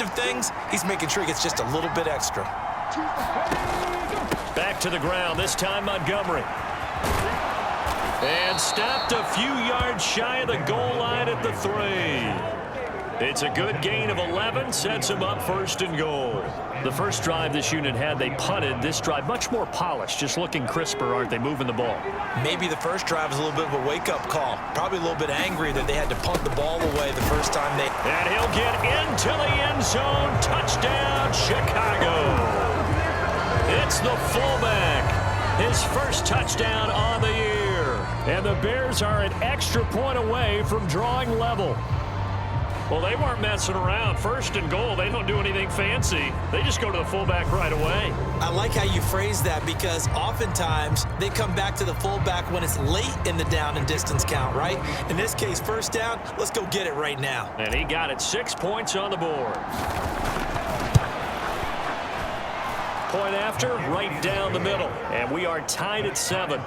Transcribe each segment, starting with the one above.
positive things, he's making sure he gets just a little bit extra. Back to the ground, this time Montgomery. And stopped a few yards shy of the goal line at the 3. It's a good gain of 11, sets him up 1st and goal. The first drive this unit had, they punted. This drive, much more polished, just looking crisper, aren't they, moving the ball? Maybe the first drive was a little bit of a wake-up call. Probably a little bit angry that they had to punt the ball away the first time they... And he'll get into the end zone. Touchdown, Chicago. It's the fullback. His first touchdown on the year. And the Bears are an extra point away from drawing level. Well, they weren't messing around. 1st and goal, they don't do anything fancy. They just go to the fullback right away. I like how you phrase that because oftentimes they come back to the fullback when it's late in the down and distance count, right? In this case, 1st down, let's go get it right now. And he got it, 6 points on the board. Point after, right down the middle. And we are tied at 7.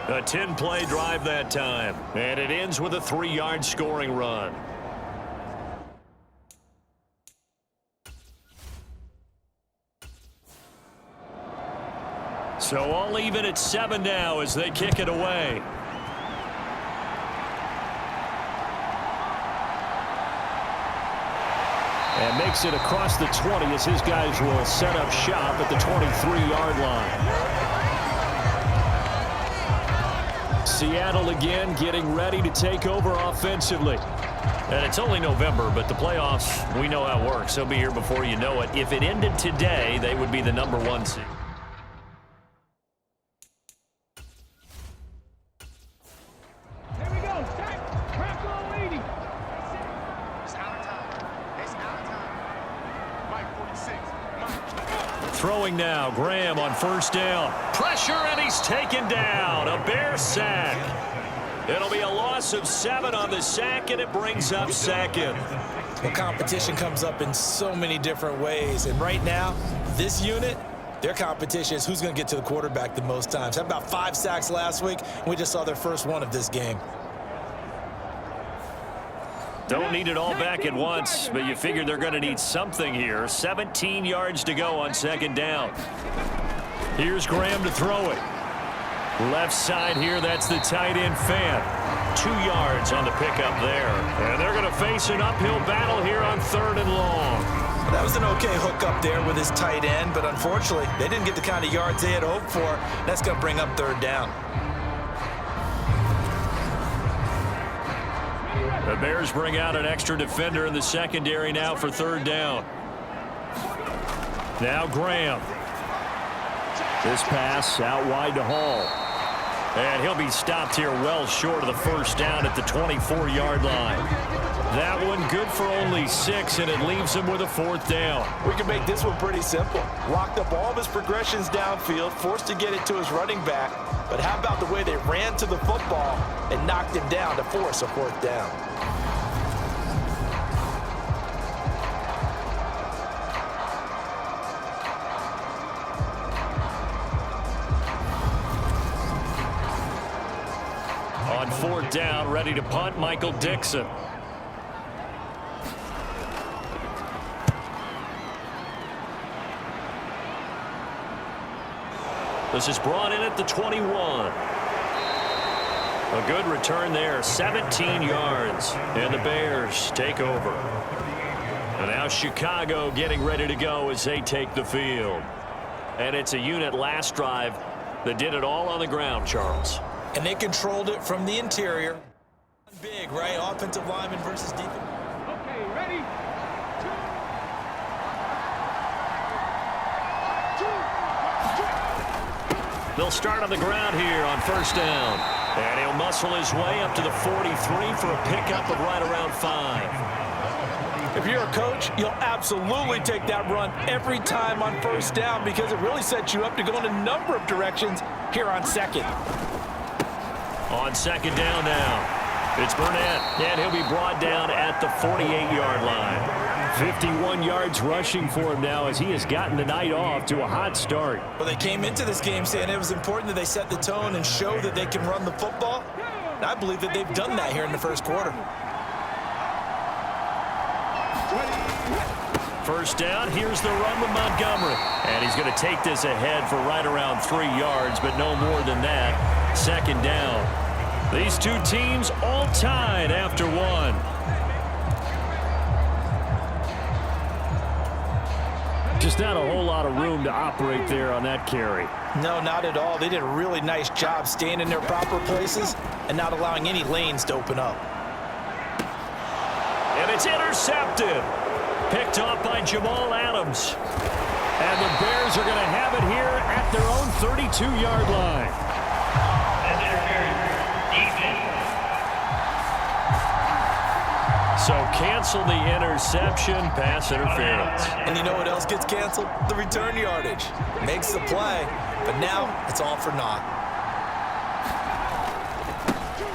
A 10-play drive that time. And it ends with a 3-yard scoring run. So all even at 7 now as they kick it away. And makes it across the 20 as his guys will set up shop at the 23-yard line. Seattle again getting ready to take over offensively. And it's only November, but the playoffs, we know how it works. They'll be here before you know it. If it ended today, they would be the #1 seed. Here we go. Crack on 80. It's out of time. It's out of time. Mike 46. Mike. Throwing now, Graham on 1st down. Pressure, and he's taken down. A Bear sack. It'll be a loss of 7 on the sack, and it brings up 2nd. Well, competition comes up in so many different ways. And right now, this unit, their competition is who's going to get to the quarterback the most times. Had about 5 sacks last week, and we just saw their first one of this game. Don't need it all back at once, but you figure they're going to need something here. 17 yards to go on 2nd down. Here's Graham to throw it. Left side here, that's the tight end Fan. 2 yards on the pickup there. And they're going to face an uphill battle here on 3rd and long. That was an okay hook up there with his tight end, but unfortunately, they didn't get the kind of yards they had hoped for. That's going to bring up 3rd down. The Bears bring out an extra defender in the secondary now for 3rd down. Now Graham. This pass out wide to Hall. And he'll be stopped here well short of the 1st down at the 24-yard line. That one good for only 6, and it leaves him with a 4th down. We can make this one pretty simple. Locked up all of his progressions downfield, forced to get it to his running back. But how about the way they ran to the football and knocked him down to force a 4th down? On 4th down, ready to punt, Michael Dixon. This is brought in at the 21. A good return there, 17 yards. And the Bears take over. And now Chicago getting ready to go as they take the field. And it's a unit last drive that did it all on the ground, Charles. And they controlled it from the interior. Big, right? Offensive lineman versus defense. Okay, ready? They'll start on the ground here on 1st down. And he'll muscle his way up to the 43 for a pickup of right around 5. If you're a coach, you'll absolutely take that run every time on 1st down because it really sets you up to go in a number of directions here on 2nd. On 2nd down now. It's Burnett, and he'll be brought down at the 48-yard line. 51 yards rushing for him now as he has gotten the night off to a hot start. Well, they came into this game saying it was important that they set the tone and show that they can run the football. And I believe that they've done that here in the 1st quarter. First down, here's the run with Montgomery. And he's going to take this ahead for right around 3 yards, but no more than that. Second down. These two teams all tied after one. Just not a whole lot of room to operate there on that carry. No, not at all. They did a really nice job staying in their proper places and not allowing any lanes to open up. And it's intercepted. Picked off by Jamal Adams. And the Bears are going to have it here at their own 32-yard line. So cancel the interception, pass interference. And you know what else gets canceled? The return yardage. Makes the play, but now it's all for naught.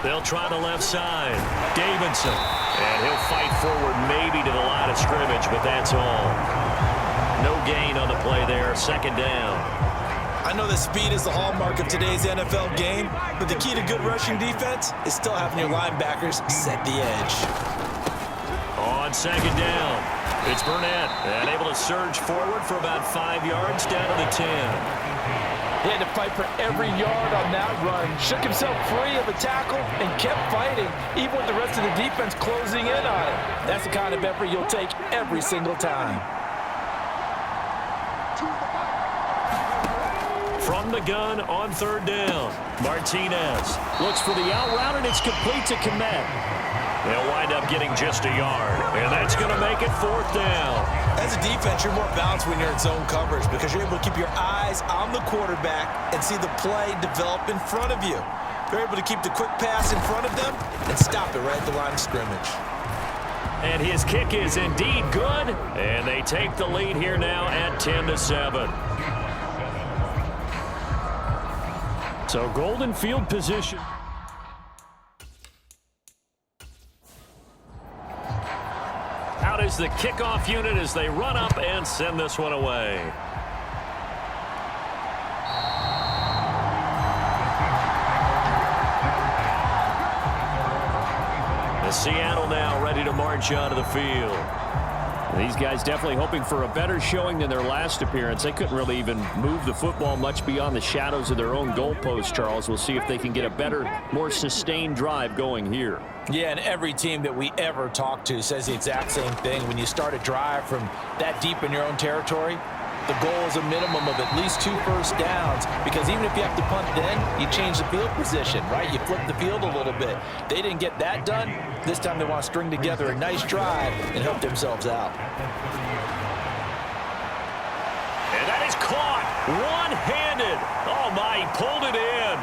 They'll try the left side. Davidson. And he'll fight forward maybe to the line of scrimmage, but that's all. No gain on the play there. Second down. I know that speed is the hallmark of today's NFL game, but the key to good rushing defense is still having your linebackers set the edge. On second down, it's Burnett, and able to surge forward for about 5 yards down to the 10. He had to fight for every yard on that run. Shook himself free of a tackle and kept fighting, even with the rest of the defense closing in on him. That's the kind of effort you'll take every single time. From the gun on third down, Martinez looks for the out route, and it's complete to Kmet. They'll wind up getting just a yard, and that's going to make it fourth down. As a defense, you're more balanced when you're in zone coverage because you're able to keep your eyes on the quarterback and see the play develop in front of you. You're able to keep the quick pass in front of them and stop it right at the line of scrimmage. And his kick is indeed good, and they take the lead here now at 10-7. So golden field position. Out is the kickoff unit as they run up and send this one away. The Seattle now ready to march onto the field. These guys definitely hoping for a better showing than their last appearance. They couldn't really even move the football much beyond the shadows of their own goalpost, Charles. We'll see if they can get a better, more sustained drive going here. Yeah, and every team that we ever talk to says the exact same thing. When you start a drive from that deep in your own territory, the goal is a minimum of at least 2 first downs, because even if you have to punt then, you change the field position, right? You flip the field a little bit. They didn't get that done. This time they want to string together a nice drive and help themselves out. And that is caught one-handed. Oh, my, he pulled it in.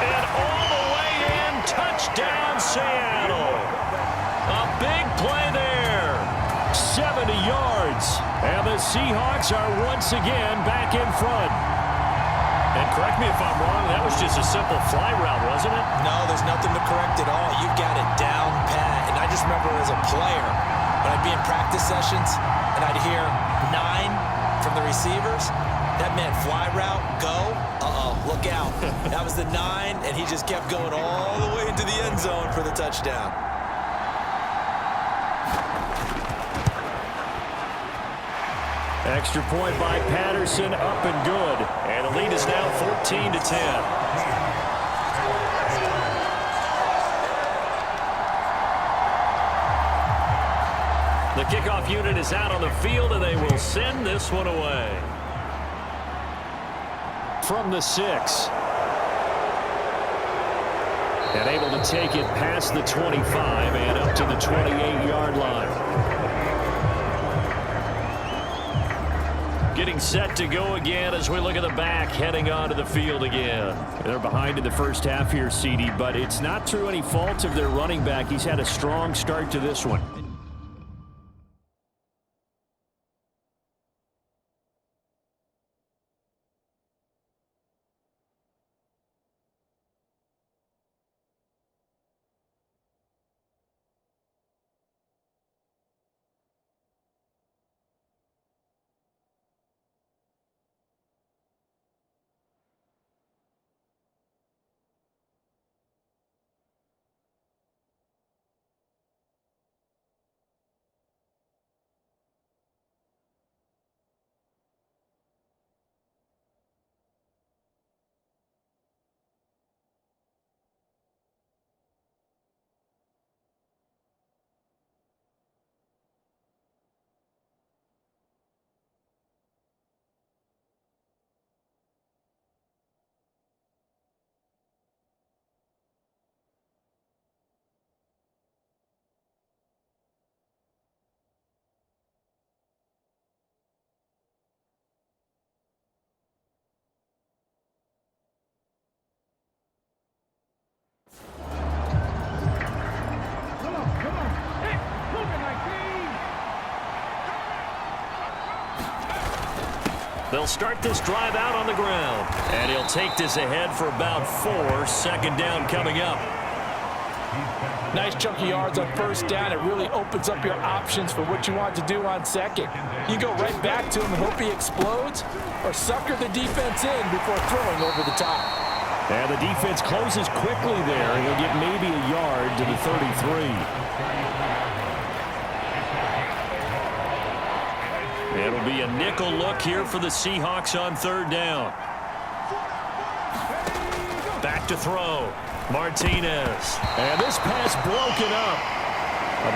And all the way in, touchdown Seattle. A big play there. 70 yards. And the Seahawks are once again back in front. And correct me if I'm wrong, that was just a simple fly route, wasn't it? No, there's nothing to correct at all. You've got it down pat. And I just remember as a player, when I'd be in practice sessions and I'd hear 9 from the receivers, that meant fly route, go, look out. That was the 9, and he just kept going all the way into the end zone for the touchdown. Extra point by Patterson, up and good. And the lead is now 14-10. The kickoff unit is out on the field, and they will send this one away. From the 6. And able to take it past the 25 and up to the 28-yard line. Getting set to go again as we look at the back heading onto the field again. They're behind in the first half here, CD, but it's not through any fault of their running back. He's had a strong start to this one. They'll start this drive out on the ground. And he'll take this ahead for about 4. Second down coming up. Nice chunk of yards on first down. It really opens up your options for what you want to do on second. You go right back to him and hope he explodes, or sucker the defense in before throwing over the top. And the defense closes quickly there. He'll get maybe a yard to the 33. It'll be a nickel look here for the Seahawks on third down. Back to throw. Martinez. And this pass broken up.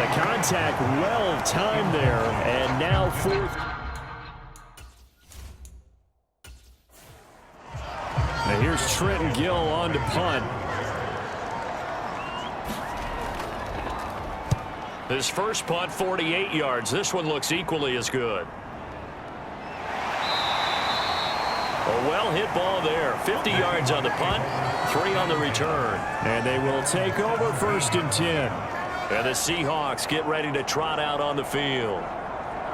The contact well timed there. And now fourth. Now here's Trenton Gill on to punt. His first punt, 48 yards. This one looks equally as good. A well-hit ball there. 50 yards on the punt, 3 on the return. And they will take over first and 10. And the Seahawks get ready to trot out on the field.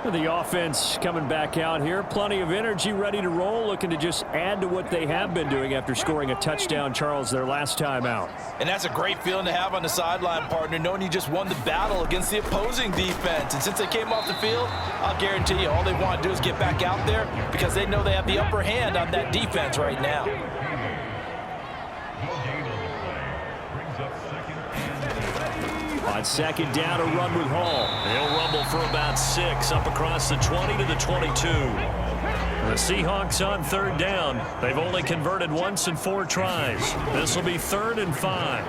The offense coming back out here. Plenty of energy, ready to roll, looking to just add to what they have been doing after scoring a touchdown, Charles, their last time out. And that's a great feeling to have on the sideline, partner, knowing you just won the battle against the opposing defense. And since they came off the field, I'll guarantee you all they want to do is get back out there because they know they have the upper hand on that defense right now. On second down, a run with Hall. He'll rumble for about 6 up across the 20 to the 22. The Seahawks on third down. They've only converted once in 4 tries. This will be 3rd and 5.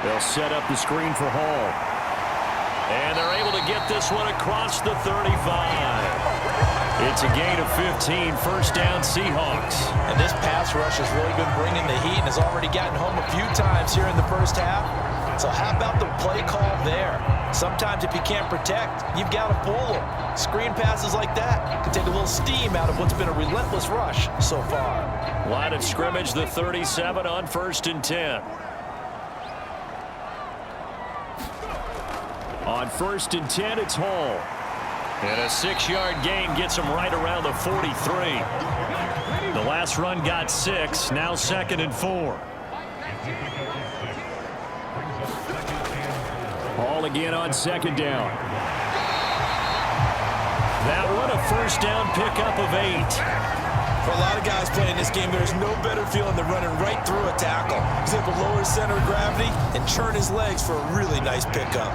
They'll set up the screen for Hall. And they're able to get this one across the 35. It's a gain of 15, first down Seahawks. And this pass rush has really been bringing the heat and has already gotten home a few times here in the first half. So how about the play call there? Sometimes if you can't protect, you've got to pull them. Screen passes like that can take a little steam out of what's been a relentless rush so far. Line of scrimmage, the 37 on first and 10. On first and 10, it's Hall. And a 6-yard gain gets him right around the 43. The last run got 6, now 2nd and 4. Hall again on second down. That one a first down pickup of 8. For a lot of guys playing this game, there's no better feeling than running right through a tackle. He's able to lower his center of gravity and churn his legs for a really nice pickup.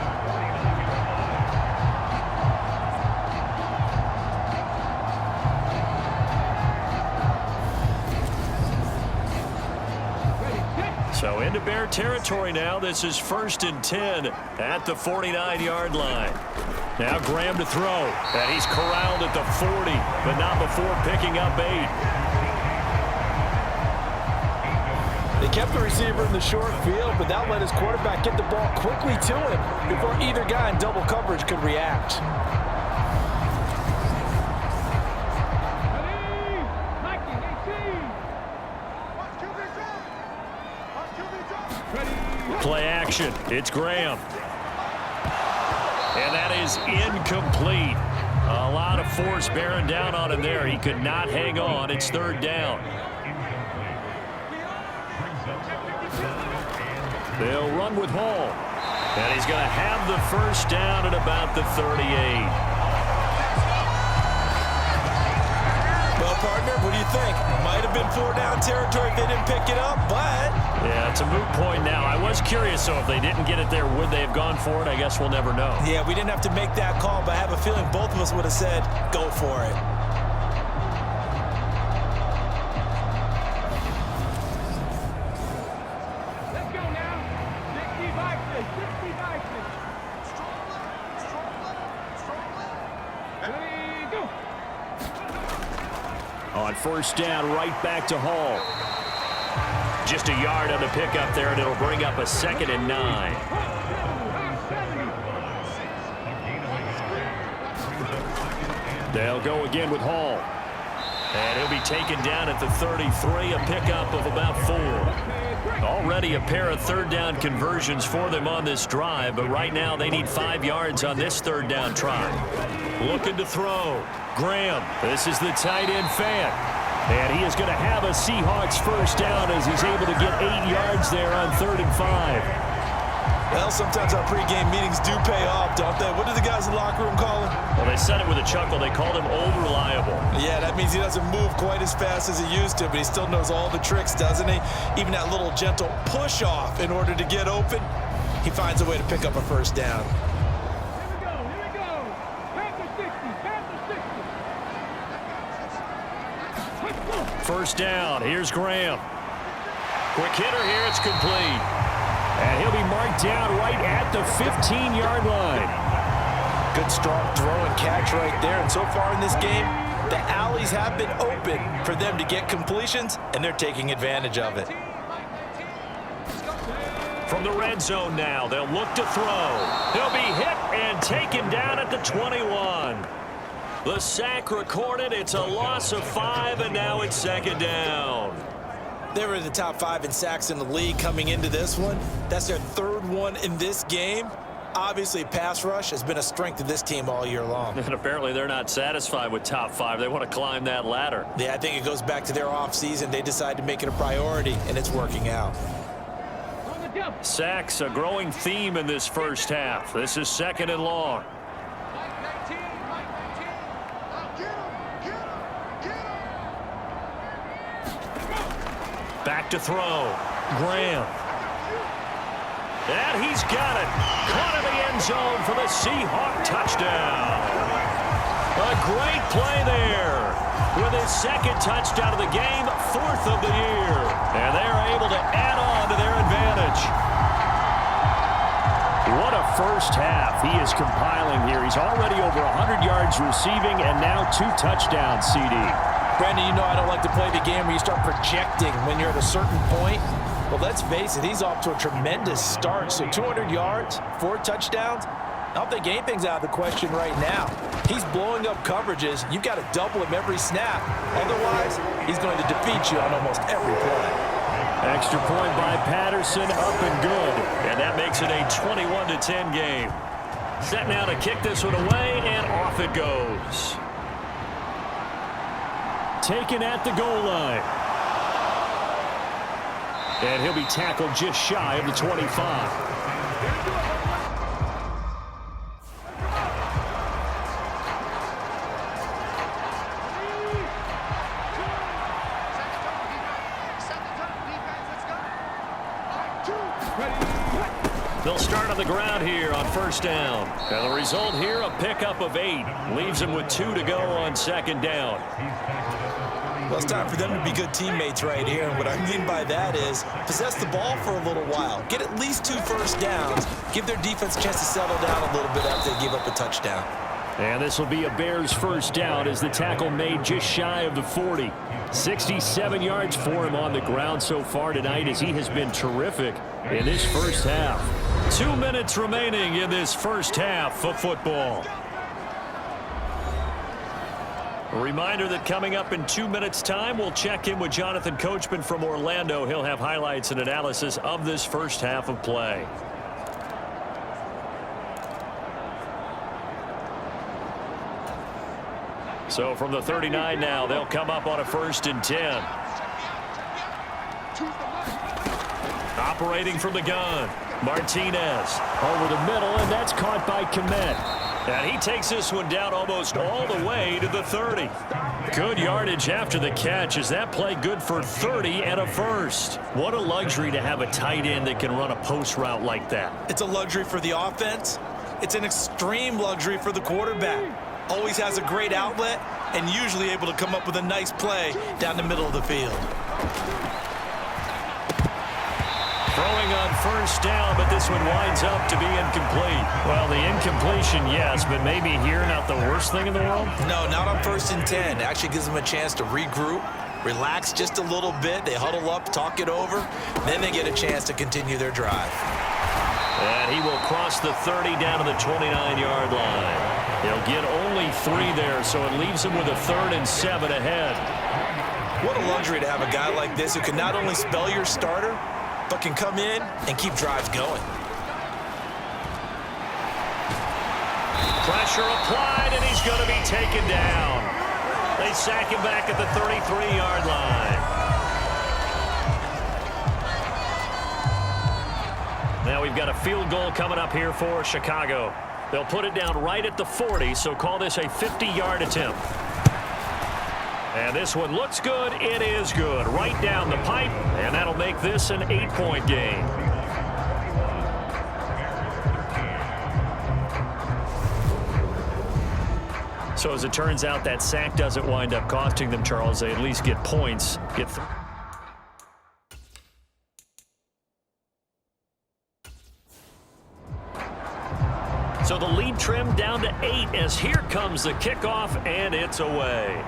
So into Bear territory now. This is 1st and 10 at the 49-yard line. Now Graham to throw. And he's corralled at the 40, but not before picking up 8. They kept the receiver in the short field, but that let his quarterback get the ball quickly to him before either guy in double coverage could react. Play action. It's Graham. And that is incomplete. A lot of force bearing down on him there. He could not hang on. It's 3rd down. They'll run with Hall. And he's going to have the first down at about the 38. Well, partner, what do you think? Might have been 4-down territory if they didn't pick it up, but... Yeah, it's a moot point now. I was curious, so if they didn't get it there, would they have gone for it? I guess we'll never know. Yeah, we didn't have to make that call, but I have a feeling both of us would have said, go for it. Let's go now. 60 boxes, 60 boxes. Ready, go. On first down, right back to Hall. Just a yard on the pickup there, and it'll bring up a 2nd and 9. They'll go again with Hall. And he'll be taken down at the 33, a pickup of about 4. Already a pair of third down conversions for them on this drive, but right now they need 5 yards on this third down try. Looking to throw. Graham, this is the tight end fan. And he is going to have a Seahawks first down as he's able to get 8 yards there on 3rd and 5. Well, sometimes our pregame meetings do pay off, don't they? What do the guys in the locker room call him? Well, they said it with a chuckle. They called him old reliable. Yeah, that means he doesn't move quite as fast as he used to, but he still knows all the tricks, doesn't he? Even that little gentle push-off in order to get open, he finds a way to pick up a first down. Here we go. Panther 60. First down. Here's Graham. Quick hitter here. It's complete. And he'll be marked down right at the 15-yard line. Good strong throw and catch right there. And so far in this game, the alleys have been open for them to get completions, and they're taking advantage of it. From the red zone now, they'll look to throw. He'll be hit and taken down at the 21. The sack recorded. It's a loss of 5, and now it's 2nd down. They were in the top 5 in sacks in the league coming into this one. That's their 3rd one in this game. Obviously, pass rush has been a strength of this team all year long. And apparently they're not satisfied with top 5. They want to climb that ladder. Yeah, I think it goes back to their offseason. They decided to make it a priority, and it's working out. Sacks, a growing theme in this first half. This is 2nd and long. Back to throw. Graham. And he's got it. Caught in the end zone for the Seahawk touchdown. A great play there. With his 2nd touchdown of the game, 4th of the year. And they're able to add on to their advantage. What a first half he is compiling here. He's already over 100 yards receiving and now 2 touchdowns, CD. Brandon, you know I don't like to play the game where you start projecting when you're at a certain point. Well, let's face it, he's off to a tremendous start. So 200 yards, 4 touchdowns. I don't think anything's out of the question right now. He's blowing up coverages. You've got to double him every snap. Otherwise, he's going to defeat you on almost every play. Extra point by Patterson, up and good. And that makes it a 21-10 game. Set now to kick this one away, and off it goes. Taken at the goal line. And he'll be tackled just shy of the 25. They'll start on the ground here on first down. And the result here, a pickup of 8. Leaves them with 2 to go on 2nd down. Well, it's time for them to be good teammates right here. And what I mean by that is possess the ball for a little while. Get at least 2 first downs. Give their defense a chance to settle down a little bit after they give up a touchdown. And this will be a Bears first down as the tackle made just shy of the 40. 67 yards for him on the ground so far tonight as he has been terrific in this first half. 2 minutes remaining in this first half of football. A reminder that coming up in 2 minutes' time, we'll check in with Jonathan Coachman from Orlando. He'll have highlights and analysis of this first half of play. So from the 39 now, they'll come up on a 1st and 10. Operating from the gun, Martinez over the middle, and that's caught by Kmet. And he takes this one down almost all the way to the 30. Good yardage after the catch. Is that play good for 30 and a first? What a luxury to have a tight end that can run a post route like that. It's a luxury for the offense. It's an extreme luxury for the quarterback. Always has a great outlet and usually able to come up with a nice play down the middle of the field. Throwing on first down, but this one winds up to be incomplete. Well, the incompletion, yes, but maybe here not the worst thing in the world? No, not on 1st and 10. It actually gives them a chance to regroup, relax just a little bit. They huddle up, talk it over. Then they get a chance to continue their drive. And he will cross the 30 down to the 29-yard line. He'll get only 3 there, so it leaves him with a 3rd and 7 ahead. What a luxury to have a guy like this who can not only spell your starter, but can come in and keep drives going. Pressure applied, and he's going to be taken down. They sack him back at the 33-yard line. Now we've got a field goal coming up here for Chicago. They'll put it down right at the 40, so call this a 50-yard attempt. And this one looks good. It is good. Right down the pipe, and that'll make this an 8-point game. So as it turns out, that sack doesn't wind up costing them, Charles. They at least get points. So the lead trimmed down to 8 as here comes the kickoff, and it's away.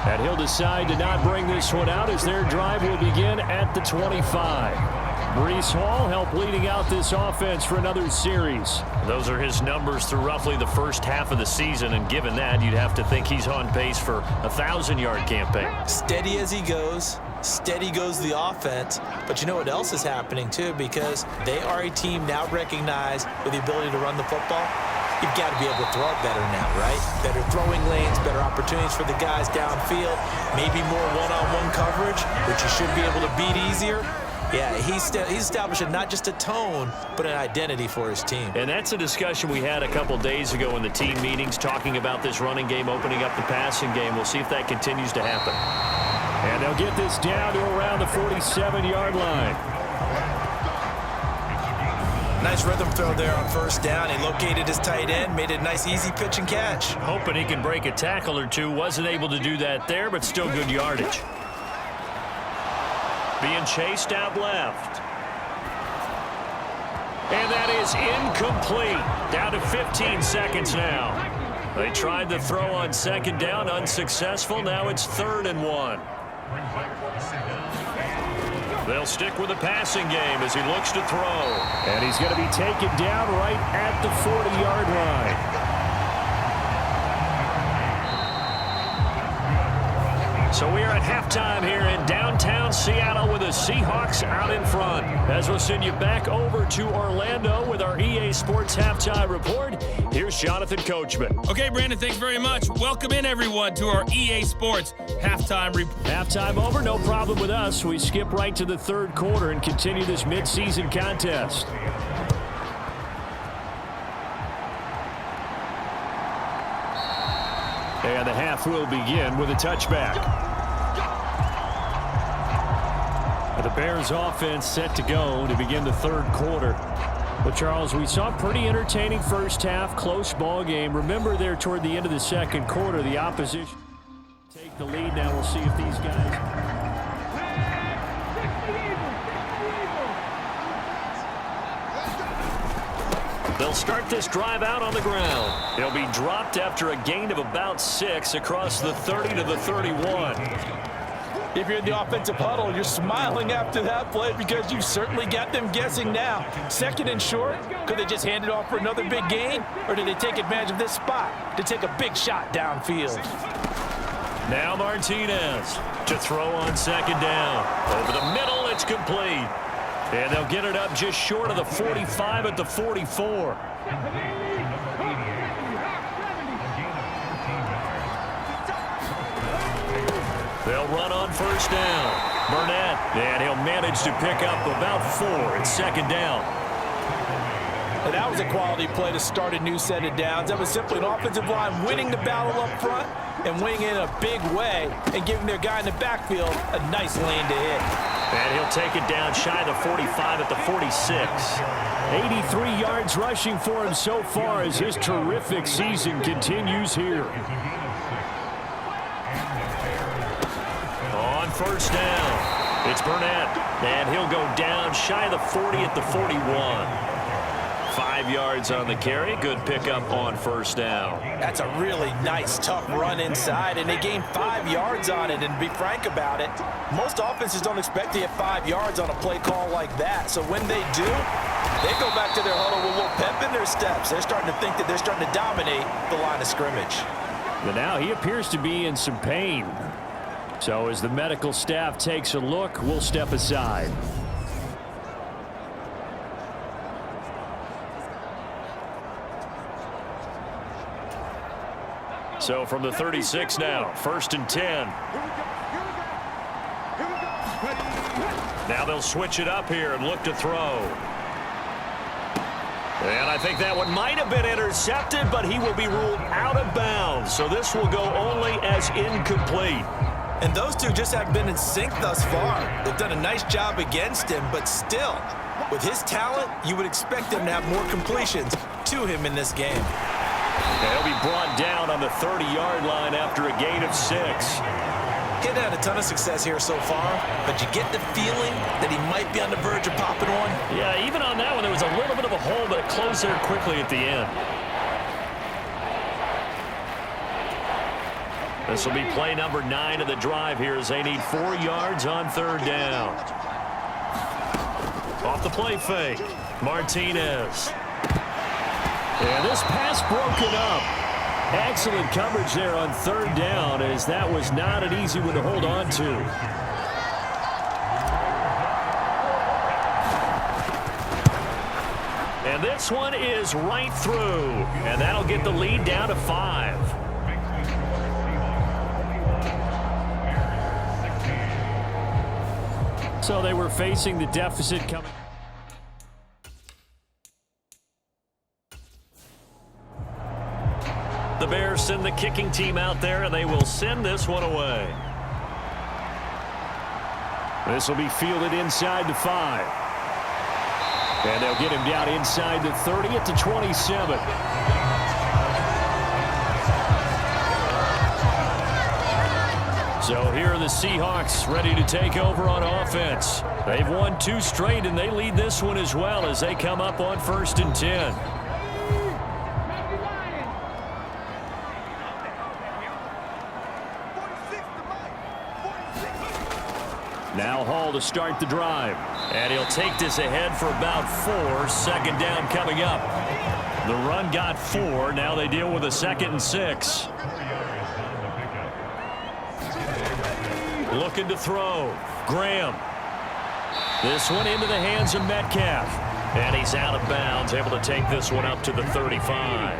And he'll decide to not bring this one out as their drive will begin at the 25. Breece Hall helped leading out this offense for another series. Those are his numbers through roughly the first half of the season, and given that, you'd have to think he's on pace for a 1,000-yard campaign. Steady as he goes. Steady goes the offense. But you know what else is happening, too? Because they are a team now recognized with the ability to run the football. You've got to be able to throw it better now, right? Better throwing lanes, better opportunities for the guys downfield, maybe more one-on-one coverage, which you should be able to beat easier. Yeah, he's establishing not just a tone, but an identity for his team. And that's a discussion we had a couple days ago in the team meetings, talking about this running game opening up the passing game. We'll see if that continues to happen. And they'll get this down to around the 47-yard line. Nice rhythm throw there on first down. He located his tight end, made it a nice easy pitch and catch. Hoping he can break a tackle or two. Wasn't able to do that there, but still good yardage. Being chased out left. And that is incomplete. Down to 15 seconds now. They tried the throw on second down, unsuccessful. Now it's 3rd and 1. They'll stick with the passing game as he looks to throw. And he's going to be taken down right at the 40-yard line. So we are at halftime here in downtown Seattle with the Seahawks out in front. As we'll send you back over to Orlando with our EA Sports Halftime Report, here's Jonathan Coachman. Okay, Brandon, thanks very much. Welcome in, everyone, to our EA Sports Halftime Report. Halftime over, no problem with us. We skip right to the 3rd quarter and continue this midseason contest. And the half will begin with a touchback. The Bears offense set to go to begin the 3rd quarter. But, Charles, we saw a pretty entertaining first half, close ball game. Remember there toward the end of the 2nd quarter, the opposition take the lead. Now we'll see if these guys... They'll start this drive out on the ground. They'll be dropped after a gain of about 6 across the 30 to the 31. If you're in the offensive huddle, you're smiling after that play because you certainly got them guessing now. 2nd and short, could they just hand it off for another big gain? Or did they take advantage of this spot to take a big shot downfield? Now Martinez to throw on 2nd down. Over the middle, it's complete. And they'll get it up just short of the 45 at the 44. They'll run on first down. Burnett, and he'll manage to pick up about 4. It's 2nd down. And that was a quality play to start a new set of downs. That was simply an offensive line winning the battle up front and winning in a big way and giving their guy in the backfield a nice lane to hit. And he'll take it down shy of the 45 at the 46. 83 yards rushing for him so far as his terrific season continues here. On first down, it's Burnett, and he'll go down shy of the 40 at the 41. 5 yards on the carry. Good pickup on first down. That's a really nice, tough run inside, and they gained 5 yards on it. And to be frank about it, most offenses don't expect to get 5 yards on a play call like that. So when they do, they go back to their huddle with a little pep in their steps. They're starting to think that they're starting to dominate the line of scrimmage. But now he appears to be in some pain. So as the medical staff takes a look, we'll step aside. So from the 36 now, 1st and 10. Now they'll switch it up here and look to throw. And I think that one might have been intercepted, but he will be ruled out of bounds. So this will go only as incomplete. And those two just have been in sync thus far. They've done a nice job against him, but still, with his talent, you would expect him to have more completions to him in this game. He'll be brought down on the 30-yard line after a gain of 6. He hadn't had a ton of success here so far, but you get the feeling that he might be on the verge of popping one. Yeah, even on that one, there was a little bit of a hole, but it closed there quickly at the end. This will be play number 9 of the drive here as they need 4 yards on 3rd down. Off the play fake, Martinez. And this pass broken up. Excellent coverage there on 3rd down, as that was not an easy one to hold on to. And this one is right through, and that'll get the lead down to 5. So they were facing the deficit coming. The Bears send the kicking team out there, and they will send this one away. This will be fielded inside the 5. And they'll get him down inside the 30 at the 27. So here are the Seahawks ready to take over on offense. They've won 2 straight, and they lead this one as well as they come up on 1st and 10. Now Hall to start the drive. And he'll take this ahead for about 4. 2nd down coming up. The run got 4. Now they deal with a 2nd and 6. Looking to throw. Graham. This one into the hands of Metcalf. And he's out of bounds, able to take this one up to the 35.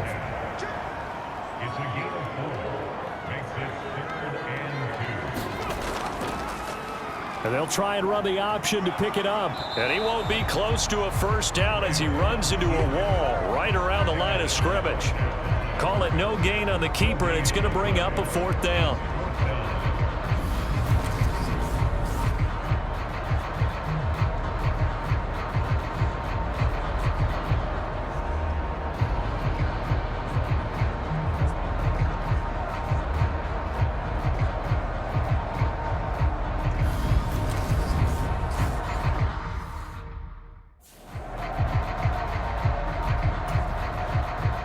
And they'll try and run the option to pick it up. And he won't be close to a 1st down as he runs into a wall right around the line of scrimmage. Call it no gain on the keeper, and it's going to bring up a 4th down.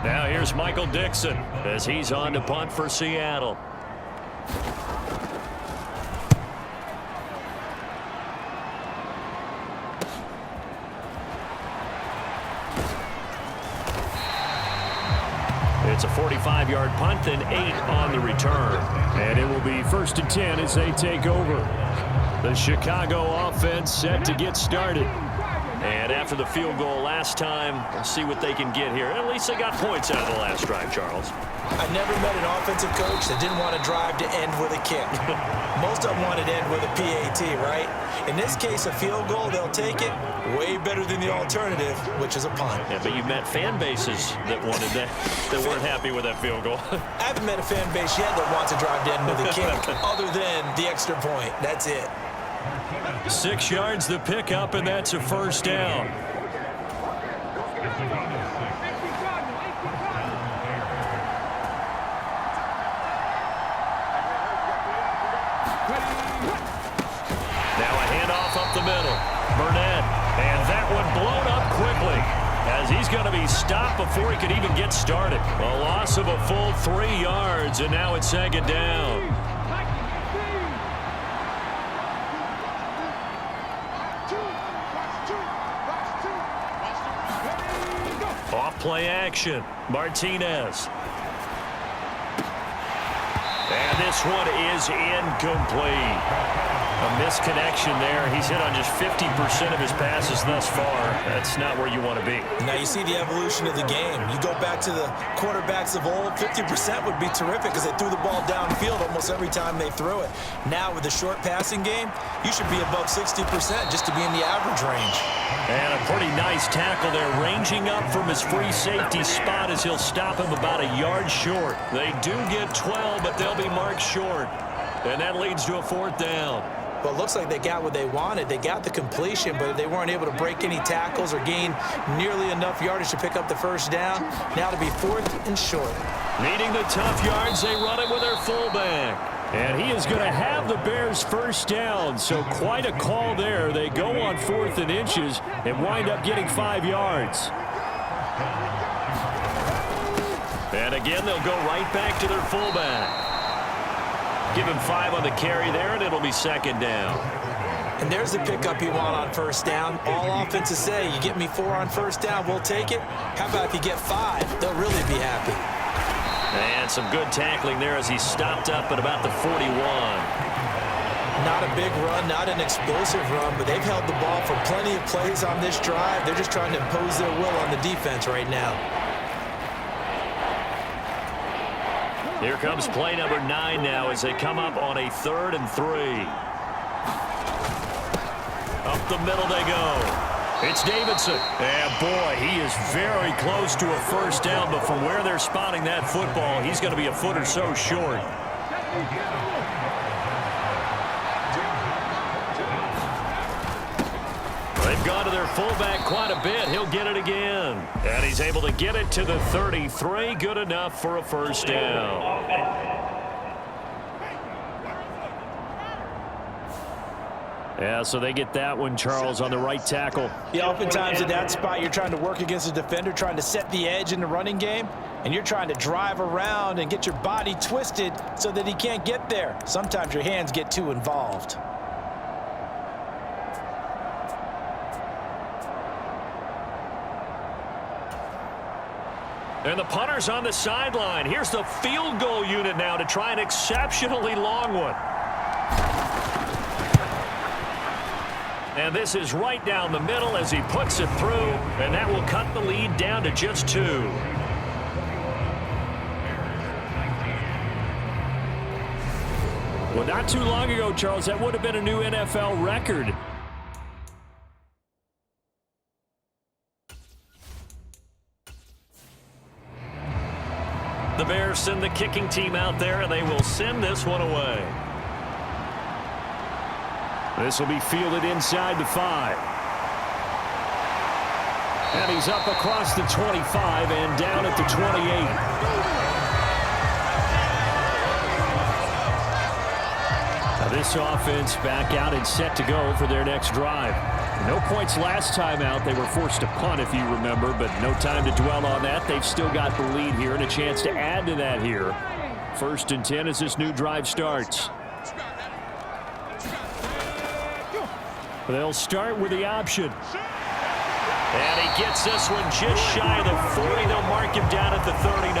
Now here's Michael Dixon as he's on to punt for Seattle. It's a 45-yard punt and 8 on the return. And it will be 1st and 10 as they take over. The Chicago offense set to get started. And after the field goal last time, we'll see what they can get here. At least they got points out of the last drive, Charles. I never met an offensive coach that didn't want to drive to end with a kick. Most of them wanted to end with a PAT, right? In this case, a field goal, they'll take it. Way better than the alternative, which is a punt. Yeah, but you met fan bases that wanted that, that weren't happy with that field goal. I haven't met a fan base yet that wants to drive to end with a kick, other than the extra point. That's it. 6 yards the pickup, and that's a 1st down. Now a handoff up the middle. Burnett, and that one blown up quickly as he's going to be stopped before he could even get started. A loss of a full 3 yards, and now it's 2nd down. Off play action. Martinez. And this one is incomplete. A misconnection there. He's hit on just 50% of his passes thus far. That's not where you want to be. Now you see the evolution of the game. You go back to the quarterbacks of old, 50% would be terrific because they threw the ball downfield almost every time they threw it. Now with the short passing game, you should be above 60% just to be in the average range. And a pretty nice tackle there, ranging up from his free safety spot as he'll stop him about a yard short. They do get 12, but they'll be marked short. And that leads to a 4th down. Well, it looks like they got what they wanted. They got the completion, but they weren't able to break any tackles or gain nearly enough yardage to pick up the first down. Now to be 4th and short. Needing the tough yards, they run it with their fullback. And he is going to have the Bears first down, so quite a call there. They go on 4th and inches and wind up getting 5 yards. And again, they'll go right back to their fullback. Give him 5 on the carry there, and it'll be 2nd down. And there's the pickup you want on first down. All offenses say, you get me 4 on first down, we'll take it. How about if you get 5? They'll really be happy. And some good tackling there as he stopped up at about the 41. Not a big run, not an explosive run, but they've held the ball for plenty of plays on this drive. They're just trying to impose their will on the defense right now. Here comes play number 9 now as they come up on a 3rd and 3. Up the middle they go. It's Davidson. And boy, he is very close to a first down, but from where they're spotting that football, he's going to be a foot or so short. They've gone to their fullback quite a bit. He'll get it again. And he's able to get it to the 33. Good enough for a first down. Yeah, so they get that one, Charles, on the right tackle. Yeah, oftentimes at that spot, you're trying to work against a defender, trying to set the edge in the running game, and you're trying to drive around and get your body twisted so that he can't get there. Sometimes your hands get too involved. And the punter's on the sideline. Here's the field goal unit now to try an exceptionally long one. And this is right down the middle as he puts it through, and that will cut the lead down to just 2. Well, not too long ago, Charles, that would have been a new NFL record. The Bears send the kicking team out there, and they will send this one away. This will be fielded inside the 5. And he's up across the 25 and down at the 28. Now this offense back out and set to go for their next drive. No points last time out. They were forced to punt, if you remember, but no time to dwell on that. They've still got the lead here and a chance to add to that here. 1st and 10 as this new drive starts. They'll start with the option. And he gets this one just shy of the 40. They'll mark him down at the 39.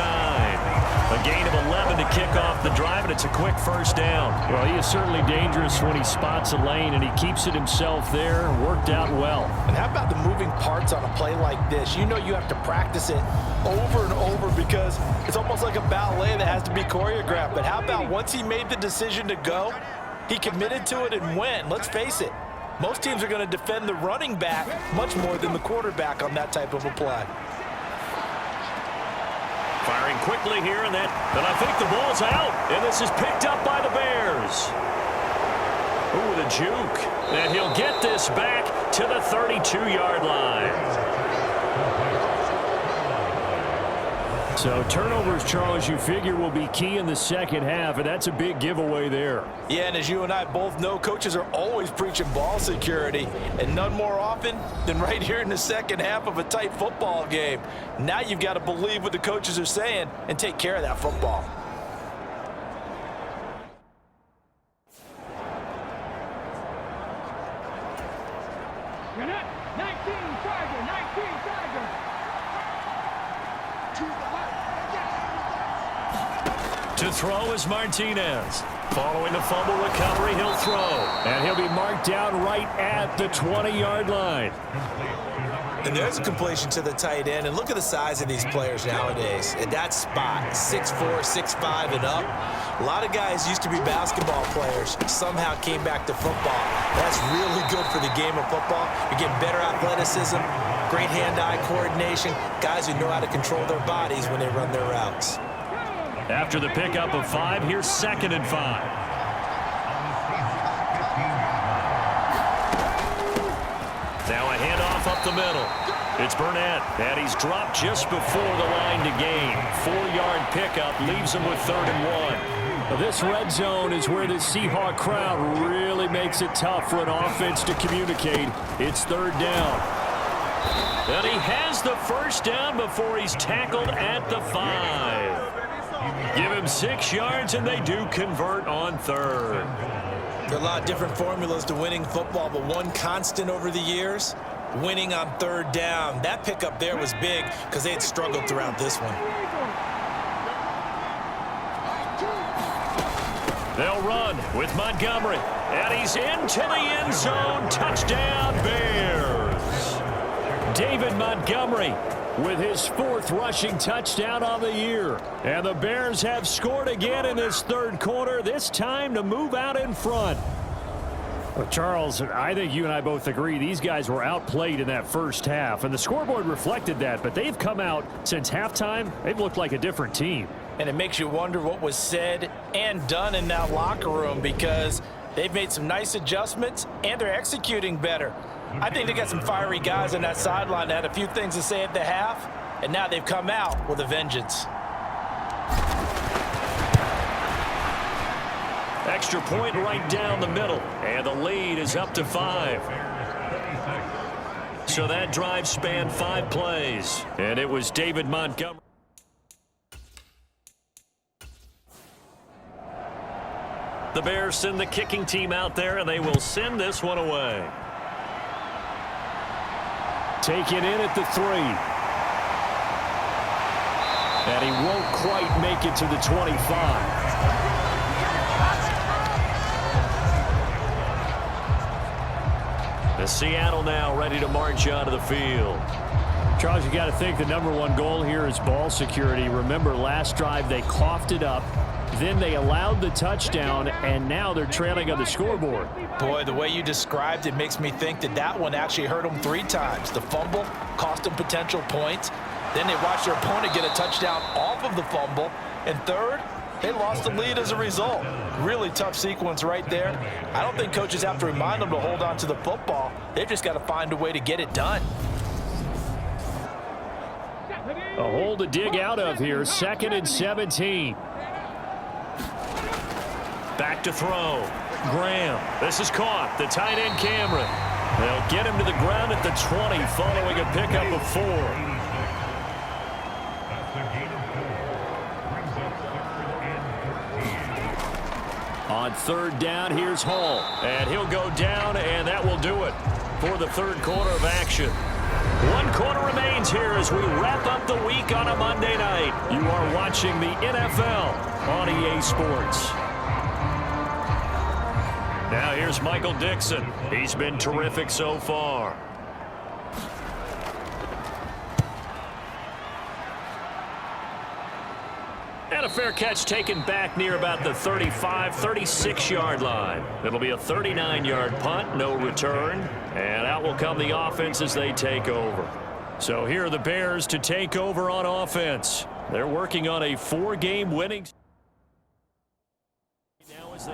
A gain of 11 to kick off the drive, and it's a quick first down. Well, he is certainly dangerous when he spots a lane, and he keeps it himself there. Worked out well. And how about the moving parts on a play like this? You know you have to practice it over and over because it's almost like a ballet that has to be choreographed. But how about once he made the decision to go, he committed to it and went. Let's face it. Most teams are going to defend the running back much more than the quarterback on that type of a play. Firing quickly here, and I think the ball's out. And this is picked up by the Bears. Ooh, the juke. And he'll get this back to the 32-yard line. So turnovers, Charles, you figure will be key in the second half, and that's a big giveaway there. Yeah, and as you and I both know, coaches are always preaching ball security, and none more often than right here in the second half of a tight football game. Now you've got to believe what the coaches are saying and take care of that football. You're not 19 Tiger, 19 Tiger. To the left, yes. To throw is Martinez. Following the fumble recovery, he'll throw. And he'll be marked down right at the 20-yard line. And there's a completion to the tight end. And look at the size of these players nowadays. At that spot, 6'4", 6'5", and up. A lot of guys used to be basketball players, somehow came back to football. That's really good for the game of football. You're getting better athleticism, great hand-eye coordination, guys who know how to control their bodies when they run their routes. After the pickup of 5, here's 2nd and 5. Now a handoff up the middle. It's Burnett, and he's dropped just before the line to gain. 4-yard pickup leaves him with 3rd and 1. This red zone is where the Seahawk crowd really makes it tough for an offense to communicate. It's 3rd down. And he has the 1st down before he's tackled at the 5. Give him 6 yards, and they do convert on 3rd. There are a lot of different formulas to winning football, but one constant over the years, winning on 3rd down. That pickup there was big because they had struggled throughout this one. They'll run with Montgomery, and he's into the end zone. Touchdown, Bears. David Montgomery with his 4th rushing touchdown on the year. And the Bears have scored again in this 3rd quarter, this time to move out in front. Well, Charles, I think you and I both agree these guys were outplayed in that first half, and the scoreboard reflected that, but they've come out since halftime. They've looked like a different team. And it makes you wonder what was said and done in that locker room, because they've made some nice adjustments and they're executing better. I think they got some fiery guys on that sideline that had a few things to say at the half, and now they've come out with a vengeance. Extra point right down the middle, and the lead is up to 5. So that drive spanned 5 plays, and it was David Montgomery. The Bears send the kicking team out there, and they will send this one away. Taken in at the 3. And he won't quite make it to the 25. The Seattle now ready to march onto the field. Charles, you got to think the #1 goal here is ball security. Remember, last drive they coughed it up. Then they allowed the touchdown, and now they're trailing on the scoreboard. Boy, the way you described it makes me think that that one actually hurt them 3 times. The fumble cost them potential points. Then they watched their opponent get a touchdown off of the fumble. And 3rd, they lost the lead as a result. Really tough sequence right there. I don't think coaches have to remind them to hold on to the football. They've just got to find a way to get it done. A hole to dig out of here. 2nd and 17. Back to throw. Graham. This is caught. The tight end Cameron. They'll get him to the ground at the 20 following a pickup of 4. On 3rd down, here's Hall. And he'll go down, and that will do it for the 3rd quarter of action. 1 quarter remains here as we wrap up the week on a Monday night. You are watching the NFL on EA Sports. Now here's Michael Dixon. He's been terrific so far. And a fair catch taken back near about the 35, 36-yard line. It'll be a 39-yard punt, no return. And out will come the offense as they take over. So here are the Bears to take over on offense. They're working on a 4-game winning. Now as they...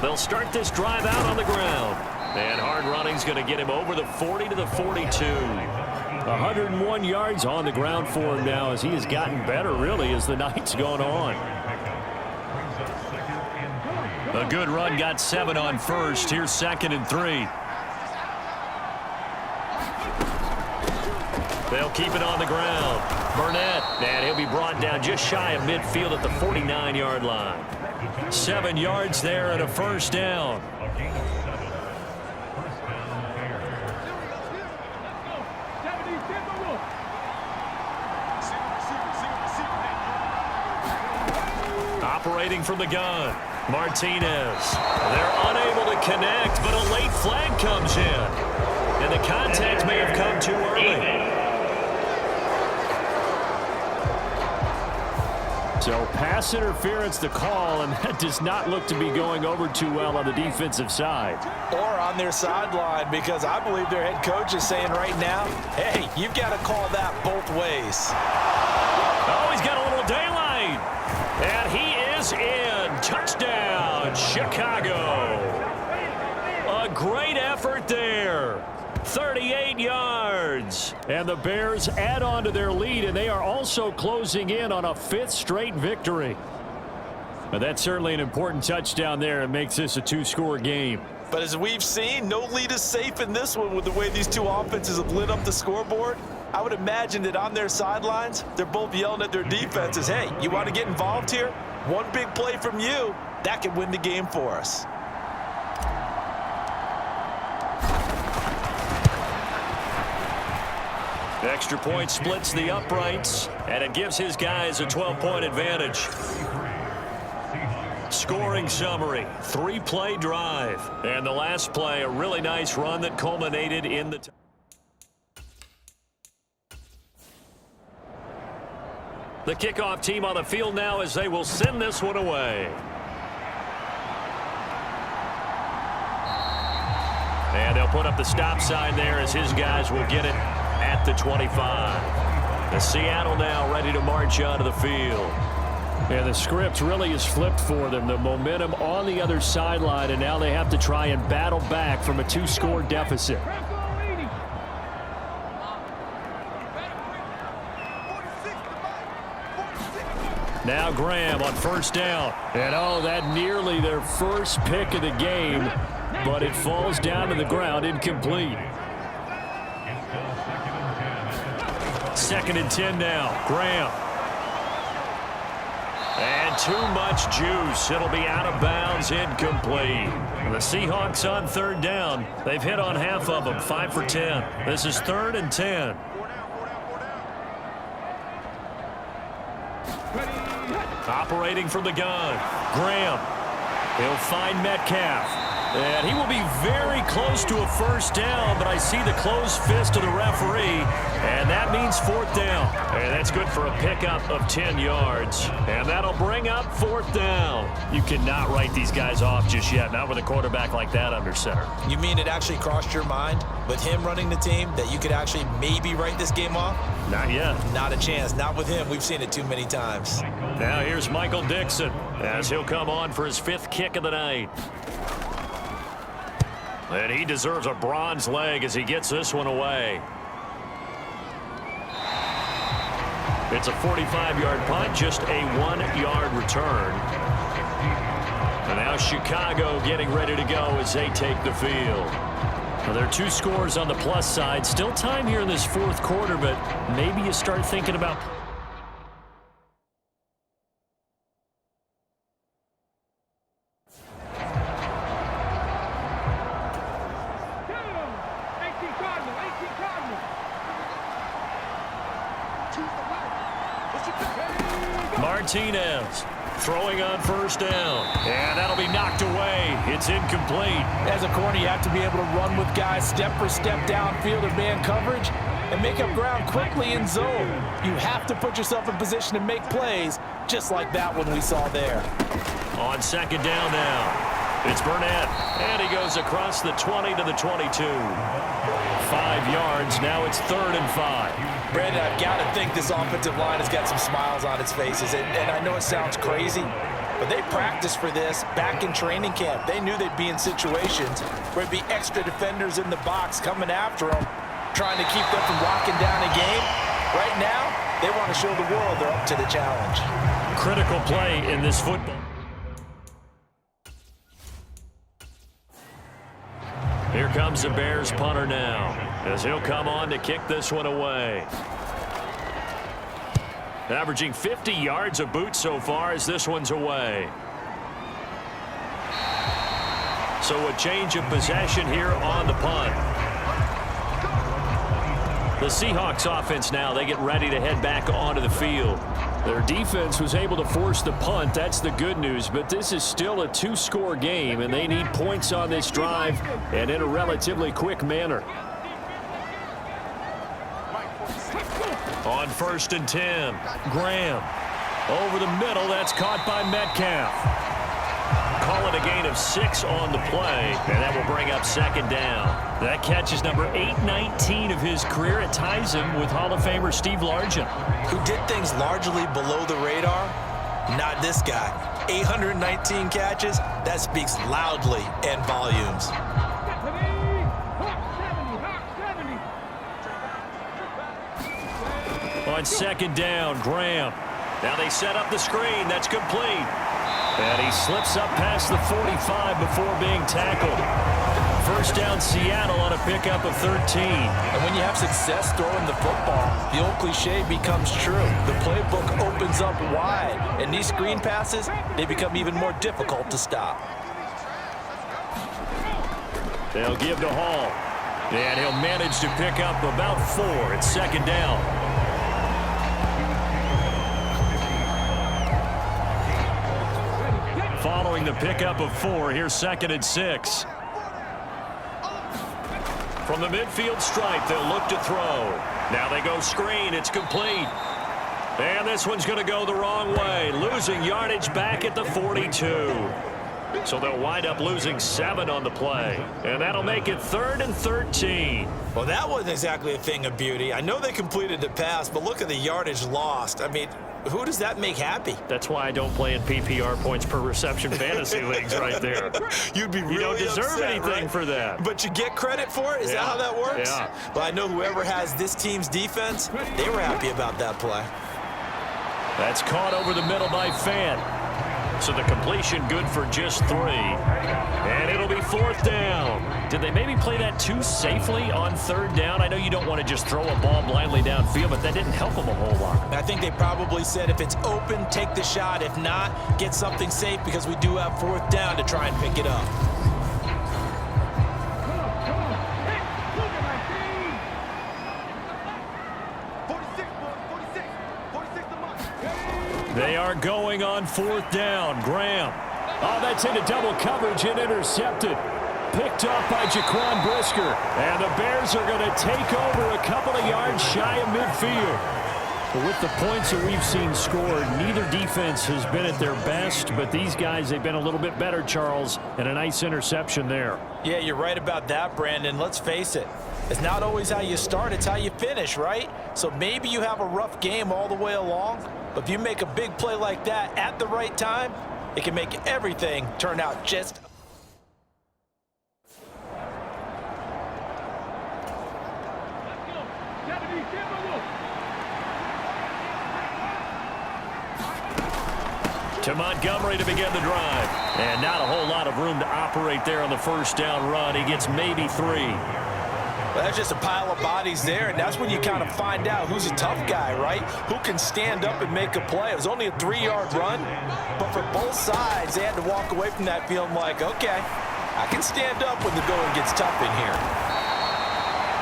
They'll start this drive out on the ground. And hard running's going to get him over the 40 to the 42. 101 yards on the ground for him now as he has gotten better, really, as the night's gone on. A good run got 7 on 1st. Here's 2nd and 3. They'll keep it on the ground. Burnett, and he'll be brought down just shy of midfield at the 49-yard line. 7 yards there and a 1st down. Operating from the gun, Martinez. They're unable to connect, but a late flag comes in. And the contact may have come too early. So pass interference the call, and that does not look to be going over too well on the defensive side. Or on their sideline, because I believe their head coach is saying right now, hey, you've got to call that both ways. Oh, he's got a little daylight. And he is in. Touchdown, Chicago. A great effort there. 38 yards. And the Bears add on to their lead, and they are also closing in on a 5th straight victory. But that's certainly an important touchdown there. It makes this a 2-score game. But as we've seen, no lead is safe in this one with the way these two offenses have lit up the scoreboard. I would imagine that on their sidelines, they're both yelling at their defenses, hey, you want to get involved here? One big play from you, that could win the game for us. Extra point splits the uprights, and it gives his guys a 12-point advantage. Scoring summary, 3-play drive. And the last play, a really nice run that culminated in the... The kickoff team on the field now as they will send this one away. And they'll put up the stop sign there as his guys will get it at the 25. The Seattle now ready to march onto the field. And the script really is flipped for them. The momentum on the other sideline, and now they have to try and battle back from a 2-score deficit. Now Graham on first down. And oh, that nearly their first pick of the game, but it falls down to the ground incomplete. 2nd and 10 now. Graham. And too much juice. It'll be out of bounds, incomplete. The Seahawks on 3rd down. They've hit on half of them, 5 for 10. This is 3rd and 10. Operating from the gun. Graham. He'll find Metcalf. And he will be very close to a first down, but I see the closed fist of the referee, and that means 4th down. And that's good for a pickup of 10 yards. And that'll bring up 4th down. You cannot write these guys off just yet, not with a quarterback like that under center. You mean it actually crossed your mind with him running the team that you could actually maybe write this game off? Not yet. Not a chance. Not with him. We've seen it too many times. Now here's Michael Dixon as he'll come on for his 5th kick of the night. And he deserves a bronze leg as he gets this one away. It's a 45-yard punt, just a 1-yard return. And now Chicago getting ready to go as they take the field. Now there are 2 scores on the plus side. Still time here in this 4th quarter, but maybe you start thinking about... Martinez throwing on first down. And that'll be knocked away. It's incomplete. As a corner, you have to be able to run with guys step for step downfield in man coverage and make up ground quickly in zone. You have to put yourself in position to make plays, just like that one we saw there. On 2nd down now, it's Burnett. And he goes across the 20 to the 22. 5 yards. Now it's 3rd and 5. Brandon, I've got to think this offensive line has got some smiles on its faces. And I know it sounds crazy, but they practiced for this back in training camp. They knew they'd be in situations where it'd be extra defenders in the box coming after them, trying to keep them from locking down a game. Right now, they want to show the world they're up to the challenge. Critical play in this football. Here comes the Bears punter now, as he'll come on to kick this one away. Averaging 50 yards a boot so far as this one's away. So a change of possession here on the punt. The Seahawks offense now, they get ready to head back onto the field. Their defense was able to force the punt. That's the good news. But this is still a 2-score game, and they need points on this drive and in a relatively quick manner. On 1st and 10, Graham. Over the middle, that's caught by Metcalf. Call it a gain of 6 on the play, and that will bring up 2nd down. That catch is number 819 of his career. It ties him with Hall of Famer Steve Largent, who did things largely below the radar. Not this guy. 819 catches, that speaks loudly in volumes. On 2nd down, Graham. Now they set up the screen. That's complete. And he slips up past the 45 before being tackled. 1st down, Seattle on a pickup of 13. And when you have success throwing the football, the old cliche becomes true. The playbook opens up wide, and these screen passes, they become even more difficult to stop. They'll give to Hall. And he'll manage to pick up about 4. It's 2nd down. Following the pickup of 4, here's 2nd and 6. From the midfield stripe, they'll look to throw. Now they go screen. It's complete. And this one's going to go the wrong way, losing yardage back at the 42. So they'll wind up losing 7 on the play. And that'll make it 3rd and 13. Well, that wasn't exactly a thing of beauty. I know they completed the pass, but look at the yardage lost. I mean, who does that make happy? That's why I don't play in PPR points per reception fantasy leagues right there. You'd be really You don't deserve upset, anything right? for that. But you get credit for it? Is that how that works? Yeah. Well, I know whoever has this team's defense, they were happy about that play. That's caught over the middle by Fant. So the completion good for just 3. And it'll be 4th down. Did they maybe play that too safely on 3rd down? I know you don't want to just throw a ball blindly downfield, but that didn't help them a whole lot. I think they probably said if it's open, take the shot. If not, get something safe because we do have 4th down to try and pick it up. They are going on 4th down. Graham. Oh, that's into double coverage and intercepted. Picked up by Jaquan Brisker. And the Bears are going to take over a couple of yards shy of midfield. But with the points that we've seen scored, neither defense has been at their best. But these guys, they've been a little bit better, Charles. And a nice interception there. Yeah, you're right about that, Brandon. Let's face it. It's not always how you start, it's how you finish, right? So maybe you have a rough game all the way along, but if you make a big play like that at the right time, it can make everything turn out just... To Montgomery to begin the drive. And not a whole lot of room to operate there on the 1st down run. He gets maybe 3. Well, that's just a pile of bodies there, and that's when you kind of find out who's a tough guy, right? Who can stand up and make a play. It was only a 3-yard run, but for both sides, they had to walk away from that feeling like, okay, I can stand up when the going gets tough in here.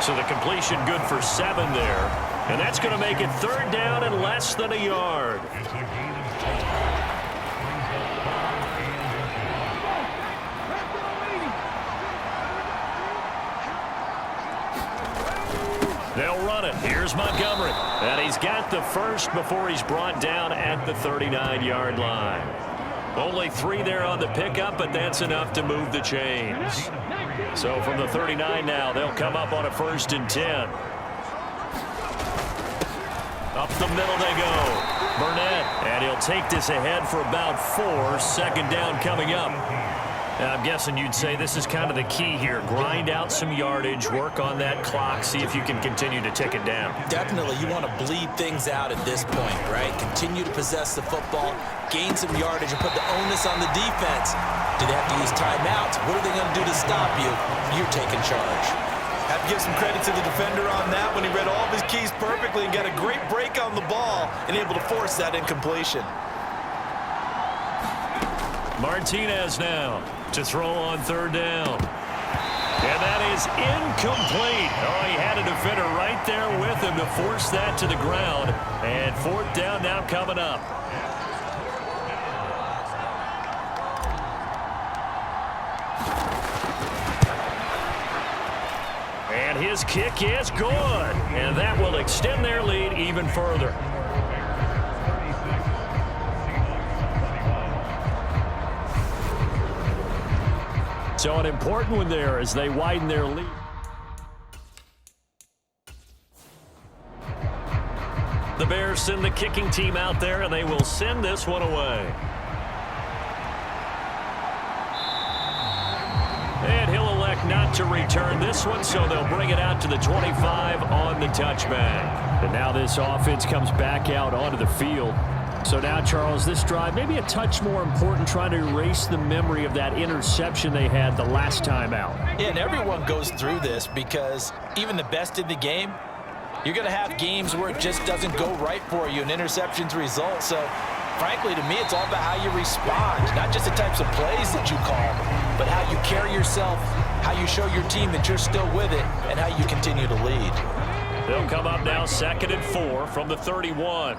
So the completion good for 7 there, and that's going to make it 3rd down and less than a yard. They'll run it. Here's Montgomery. And he's got the first before he's brought down at the 39-yard line. Only 3 there on the pickup, but that's enough to move the chains. So from the 39 now, they'll come up on a 1st and 10. Up the middle they go. Burnett. And he'll take this ahead for about 4. 2nd down coming up. I'm guessing you'd say this is kind of the key here. Grind out some yardage, work on that clock, see if you can continue to tick it down. Definitely, you want to bleed things out at this point, right? Continue to possess the football, gain some yardage, and put the onus on the defense. Do they have to use timeouts? What are they going to do to stop you? You're taking charge. Have to give some credit to the defender on that when he read all of his keys perfectly and got a great break on the ball and able to force that incompletion. Martinez now to throw on 3rd down. And that is incomplete. Oh, he had a defender right there with him to force that to the ground. And fourth down now coming up. And his kick is good. And that will extend their lead even further. So an important one there as they widen their lead. The Bears send the kicking team out there, and they will send this one away. And he'll elect not to return this one, so they'll bring it out to the 25 on the touchback. And now this offense comes back out onto the field. So now, Charles, this drive maybe a touch more important, trying to erase the memory of that interception they had the last time out. Yeah, and everyone goes through this because even the best in the game, you're going to have games where it just doesn't go right for you and interceptions result. So, frankly, to me, it's all about how you respond, not just the types of plays that you call, but how you carry yourself, how you show your team that you're still with it, and how you continue to lead. They'll come up now 2nd and 4 from the 31.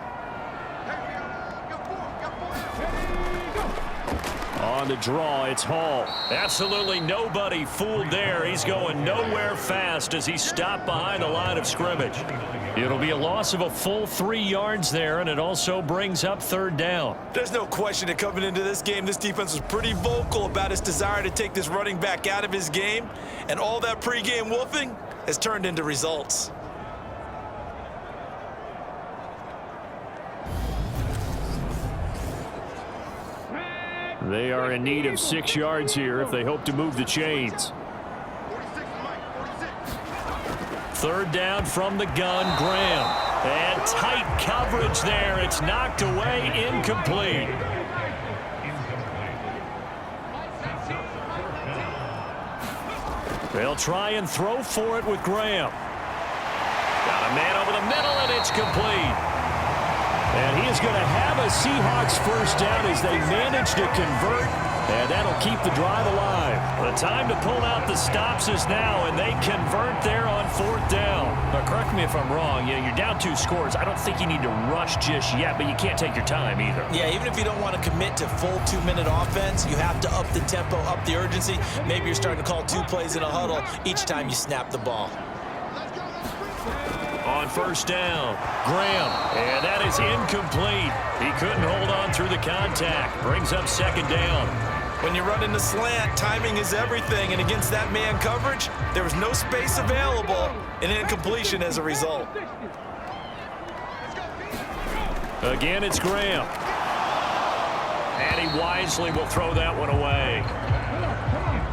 On the draw, it's Hall. Absolutely nobody fooled there. He's going nowhere fast as he stopped behind the line of scrimmage. It'll be a loss of a full 3 yards there, and it also brings up 3rd down. There's no question that coming into this game, this defense was pretty vocal about its desire to take this running back out of his game, and all that pregame wolfing has turned into results. They are in need of 6 yards here if they hope to move the chains. 3rd down from the gun, Graham. And tight coverage there. It's knocked away, incomplete. They'll try and throw for it with Graham. Got a man over the middle, and it's complete. And he is going to have a Seahawks first down as they manage to convert, and that'll keep the drive alive. The time to pull out the stops is now, and they convert there on 4th down. Now, correct me if I'm wrong. You're down 2 scores. I don't think you need to rush just yet, but you can't take your time either. Yeah, even if you don't want to commit to full 2-minute offense, you have to up the tempo, up the urgency. Maybe you're starting to call 2 plays in a huddle each time you snap the ball. On 1st down, Graham, and that is incomplete. He couldn't hold on through the contact. Brings up 2nd down. When you run in the slant, timing is everything, and against that man coverage, there was no space available, and incompletion as a result. Again, it's Graham. And he wisely will throw that one away.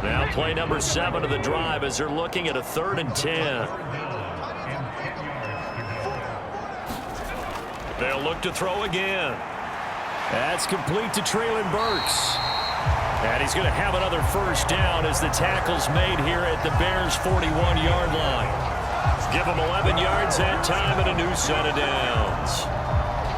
Now play number 7 of the drive as they're looking at a 3rd and 10. They'll look to throw again. That's complete to Traylon Burks. And he's going to have another first down as the tackle's made here at the Bears' 41-yard line. Give them 11 yards that time and a new set of downs.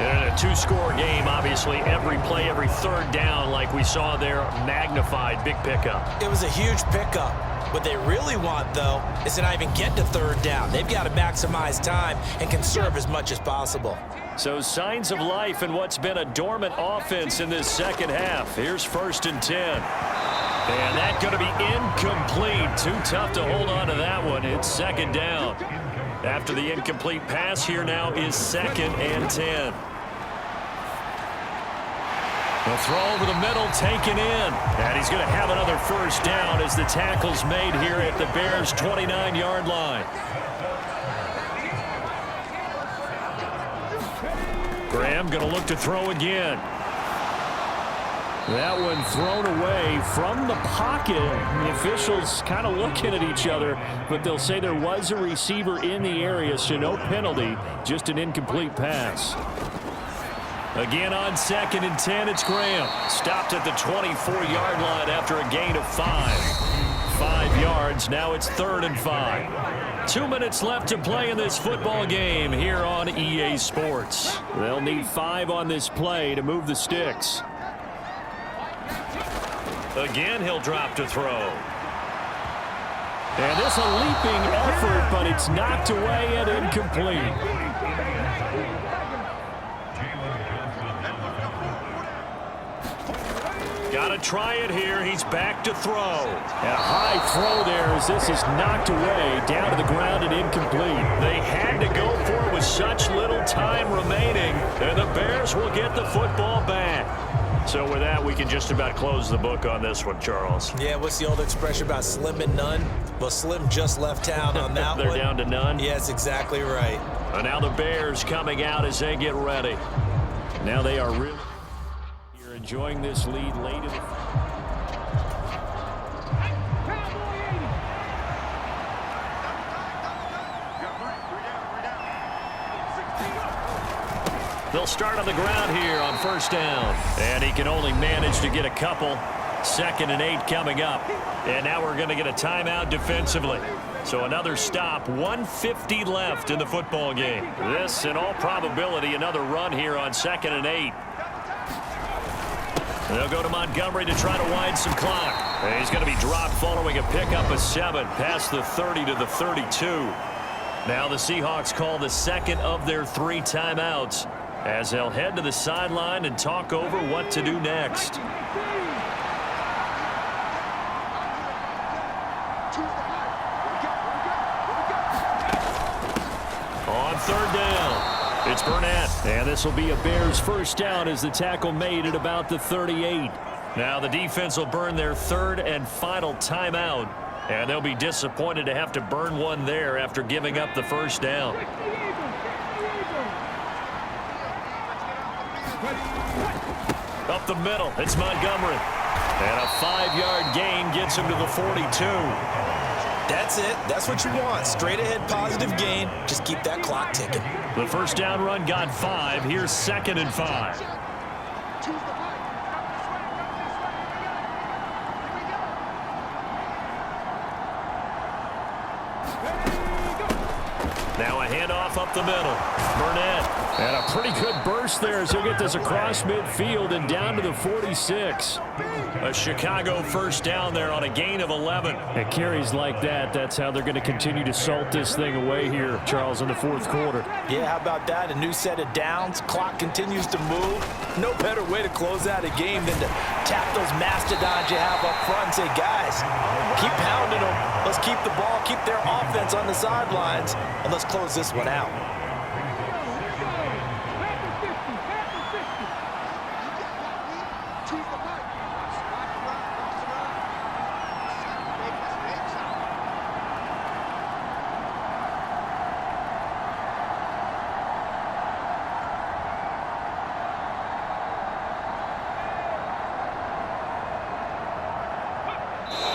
And in a 2-score game, obviously, every play, every 3rd down, like we saw there, magnified, big pickup. It was a huge pickup. What they really want, though, is to not even get to 3rd down. They've got to maximize time and conserve as much as possible. So signs of life in what's been a dormant offense in this 2nd half. Here's 1st and 10. And that's going to be incomplete. Too tough to hold on to that one. It's 2nd down. After the incomplete pass, here now is 2nd and 10. The throw over the middle, taken in. And he's going to have another first down as the tackle's made here at the Bears' 29-yard line. Graham going to look to throw again. That one thrown away from the pocket. The officials kind of looking at each other, but they'll say there was a receiver in the area, so no penalty, just an incomplete pass. Again on 2nd and 10, it's Graham. Stopped at the 24-yard line after a gain of 5. 5 yards, now it's 3rd and 5. 2 minutes left to play in this football game here on EA Sports. They'll need 5 on this play to move the sticks. Again, he'll drop to throw. And this a leaping effort, but it's knocked away and incomplete. Got to try it here. He's back to throw. And a high throw there as this is knocked away, down to the ground and incomplete. They had to go for it with such little time remaining, and the Bears will get the football back. So with that, we can just about close the book on this one, Charles. Yeah, what's the old expression about slim and none? Well, Slim just left town on that They're one. down to none? Yes, exactly right. And now the Bears coming out as they get ready. Now they are really here enjoying this lead late in the... They'll start on the ground here on first down. And he can only manage to get a couple. 2nd and 8 coming up. And now we're going to get a timeout defensively. So another stop, 1:50 left in the football game. This, in all probability, another run here on 2nd and 8. They'll go to Montgomery to try to wind some clock. And he's going to be dropped following a pickup of 7 past the 30 to the 32. Now the Seahawks call the second of their 3 timeouts as they'll head to the sideline and talk over what to do next. On 3rd down, it's Burnett. And this will be a Bears first down as the tackle made at about the 38. Now the defense will burn their 3rd and final timeout. And they'll be disappointed to have to burn one there after giving up the first down. Up the middle, it's Montgomery. And a 5-yard gain gets him to the 42. That's it. That's what you want. Straight ahead positive gain. Just keep that clock ticking. The first down run got 5. Here's 2nd and 5. Now a handoff up the middle. Burnett. And a pretty good burst there as he'll get this across midfield and down to the 46. A Chicago first down there on a gain of 11. And carries like that, that's how they're going to continue to salt this thing away here, Charles, in the 4th quarter. Yeah, how about that? A new set of downs. Clock continues to move. No better way to close out a game than to tap those mastodons you have up front and say, guys, keep pounding them. Let's keep the ball, keep their offense on the sidelines, and let's close this one out.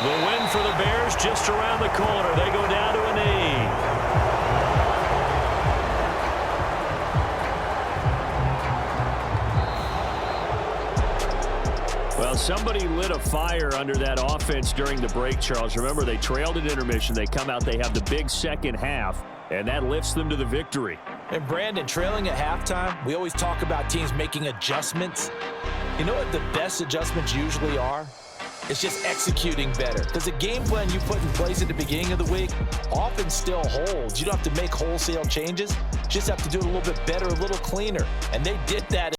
The win for the Bears just around the corner. They go down to a knee. Well, somebody lit a fire under that offense during the break, Charles. Remember, they trailed at intermission. They come out, they have the big second half, and that lifts them to the victory. And Brandon, trailing at halftime, we always talk about teams making adjustments. You know what the best adjustments usually are? It's just executing better. Because the game plan you put in place at the beginning of the week often still holds. You don't have to make wholesale changes. You just have to do it a little bit better, a little cleaner. And they did that.